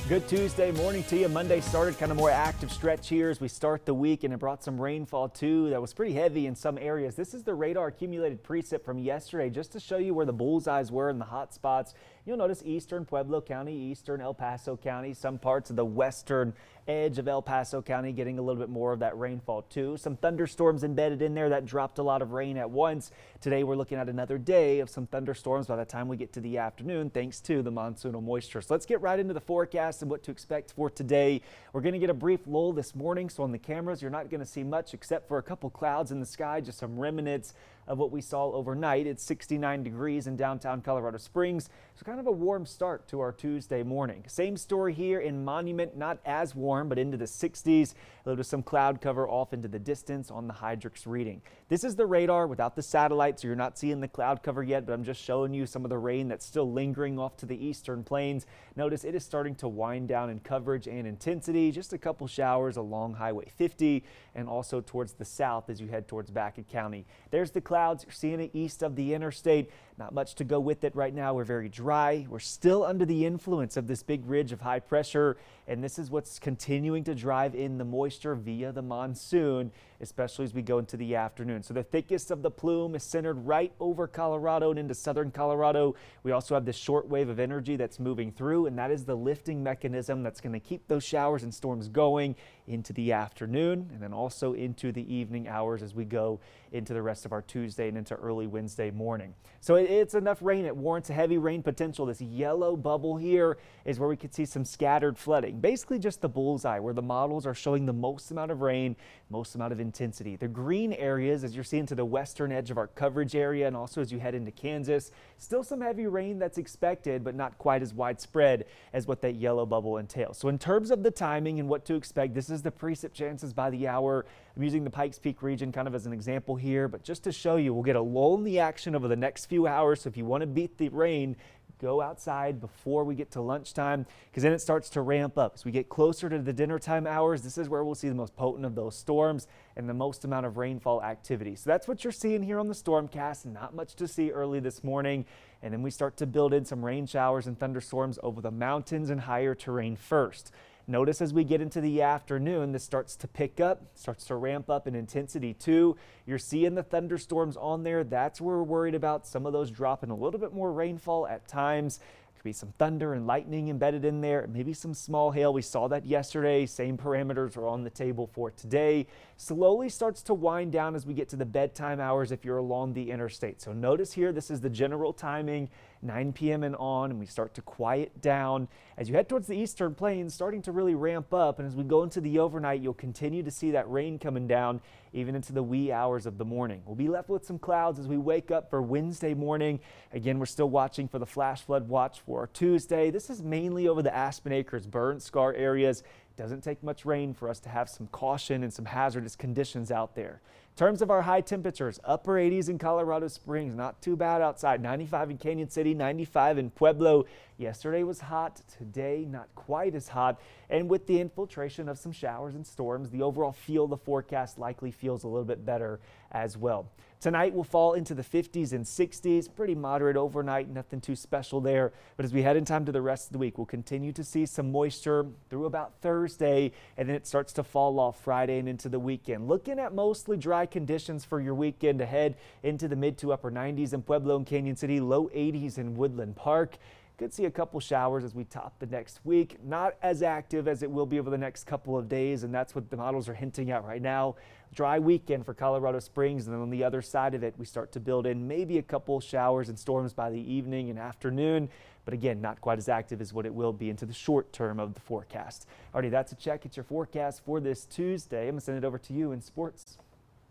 Good Tuesday morning to you. Monday started kind of more active stretch here as we start the week, and it brought some rainfall too. That was pretty heavy in some areas. This is the radar accumulated precip from yesterday just to show you where the bullseyes were in the hot spots. You'll notice eastern Pueblo County, eastern El Paso County, some parts of the western edge of El Paso County getting a little bit more of that rainfall too. Some thunderstorms embedded in there that dropped a lot of rain at once. Today we're looking at another day of some thunderstorms by the time we get to the afternoon thanks to the monsoonal moisture. So let's get right into the forecast and what to expect for today. We're going to get a brief lull this morning, so on the cameras you're not going to see much except for a couple clouds in the sky, just some remnants of what we saw overnight. It's 69 degrees in downtown Colorado Springs, so kind of a warm start to our Tuesday morning. Same story here in Monument, not as warm, but into the 60s. A little some cloud cover off into the distance on the Hydrix reading. This is the radar without the satellite, so you're not seeing the cloud cover yet, but I'm just showing you some of the rain that's still lingering off to the eastern plains. Notice it is starting to wind down in coverage and intensity. Just a couple showers along Highway 50 and also towards the south as you head towards Backett County. There's the clouds. You're seeing it east of the interstate. Not much to go with it right now. We're very dry. We're still under the influence of this big ridge of high pressure, and this is what's continuing to drive in the moisture via the monsoon, especially as we go into the afternoon. So the thickest of the plume is centered right over Colorado and into southern Colorado. We also have this short wave of energy that's moving through, and that is the lifting mechanism that's going to keep those showers and storms going into the afternoon and then also into the evening hours as we go into the rest of our Tuesday and into early Wednesday morning. So it's enough rain. It warrants a heavy rain potential. This yellow bubble here is where we could see some scattered flooding, basically just the bullseye where the models are showing the most amount of rain, most amount of intensity. The green areas, as you're seeing to the western edge of our coverage area and also as you head into Kansas, still some heavy rain that's expected, but not quite as widespread as what that yellow bubble entails. So in terms of the timing and what to expect, this is the precip chances by the hour. I'm using the Pikes Peak region kind of as an example here, but just to show you, we'll get a lull in the action over the next few hours. So if you want to beat the rain, go outside before we get to lunchtime, because then it starts to ramp up. As we get closer to the dinner time hours, this is where we'll see the most potent of those storms and the most amount of rainfall activity. So that's what you're seeing here on the Stormcast. Not much to see early this morning. And then we start to build in some rain showers and thunderstorms over the mountains and higher terrain first. Notice as we get into the afternoon, this starts to pick up, starts to ramp up in intensity too. You're seeing the thunderstorms on there. That's where we're worried about some of those dropping a little bit more rainfall at times. Could be some thunder and lightning embedded in there, maybe some small hail. We saw that yesterday. Same parameters are on the table for today. Slowly starts to wind down as we get to the bedtime hours if you're along the interstate. So notice here, this is the general timing, 9 p.m. and on, and we start to quiet down. As you head towards the eastern plains, starting to really ramp up, and as we go into the overnight, you'll continue to see that rain coming down even into the wee hours of the morning. We'll be left with some clouds as we wake up for Wednesday morning. Again, we're still watching for the flash flood watch for our Tuesday. This is mainly over the Aspen Acres burn scar areas. It doesn't take much rain for us to have some caution and some hazardous conditions out there. In terms of our high temperatures, upper 80s in Colorado Springs, not too bad outside. 95 in Canyon City, 95 in Pueblo. Yesterday was hot, today not quite as hot. And with the infiltration of some showers and storms, the overall feel of the forecast likely feels a little bit better as well. Tonight will fall into the 50s and 60s, pretty moderate overnight, nothing too special there. But as we head in time to the rest of the week, we'll continue to see some moisture through about Thursday, and then it starts to fall off Friday and into the weekend. Looking at mostly dry conditions for your weekend ahead into the mid to upper 90s in Pueblo and Canyon City, low 80s in Woodland Park. Could see a couple showers as we top the next week. Not as active as it will be over the next couple of days, and that's what the models are hinting at right now. Dry weekend for Colorado Springs, and then on the other side of it, we start to build in maybe a couple showers and storms by the evening and afternoon. But again, not quite as active as what it will be into the short term of the forecast. Alrighty, that's a check. It's your forecast for this Tuesday. I'm going to send it over to you in sports.